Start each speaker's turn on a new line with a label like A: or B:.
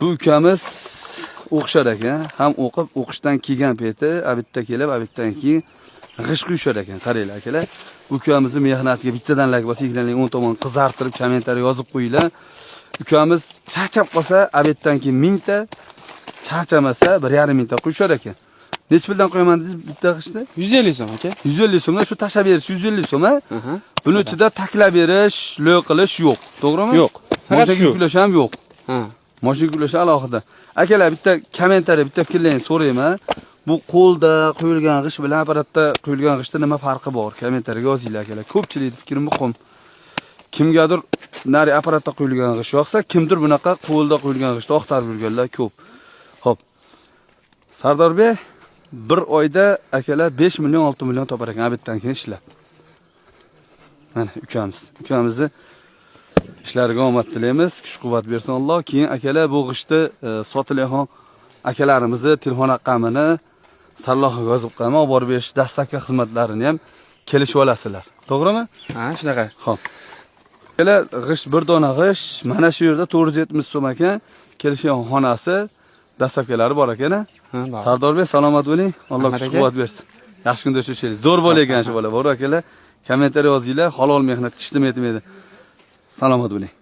A: Bu ukamiz o'qishar ekan, ham o'qib, o'qishdan kelgan payti abitda kelib, abitdan keyin g'ish quyishar ekan. Qaranglar akalar. Ukamizni mehnatiga bittadan lag bo'lsa, ikkilanning 10 tomon qizartirib, kommentariy yozib qo'yinglar. Ukamiz charchab qolsa, abitdan keyin 1000 ta, charchamasa 1,5 mingta quyishar ekan. Nech puldan qo'yaman dedingiz bitta g'ishni?
B: 150 so'm aka.
A: 150 so'mdan shu tashab berish 150 so'm, ha? Buning ichida taklab berish, lo'q qilish yo'q. To'g'rimi?
B: Yo'q. Faqat shu.
A: Mashina ham yo'q.
B: Ha.
A: Mashina kulashi alohida. Akalar, bitta kommentariy, bitta fikrlaringizni so'rayman. Bu qo'lda qo'yilgan g'ish bilan apparatda qo'yilgan g'ishda nima farqi bor? Kommentariyaga yozinglar akalar. Ko'pchilikning fikri muhim. Kimgadir nari apparatda qo'yilgan g'ish yoqsa, kimdir bunaqa qo'lda qo'yilgan g'ishni oqtarib yurganlar ko'p. Xo'p. Sardor bey bir oyda akalar 5 million 6 million topar ekan abitdan keyin ishlab. Mana ukamizni ishlariga omad tilaymiz, kuch-quvvat bersin Alloh. Keyin akalar bu g'ishni sotilayotgan akalarimizni telefon raqamini sarlavhaga yozib qo'yaman, olib borib berish dastlabki xizmatlarini ham kelishib olasizlar. To'g'rimi?
B: Ha, shunaqa.
A: Xo'p. Akalar g'ish bir dona g'ish mana shu yerda 470 so'm ekan. Kelishgan xonasi dastlabkilari bor ekan.
B: Ha, bor.
A: Sardor bey salomat bo'ling. Alloh kuch-quvvat bersin. Yaxshi kunda o'shaylik. Zo'r bola ekan shu bola. Bor akalar. Kommentariy yozinglar. Halol mehnat kishnimi yetmaydi. Salomat bo'ling.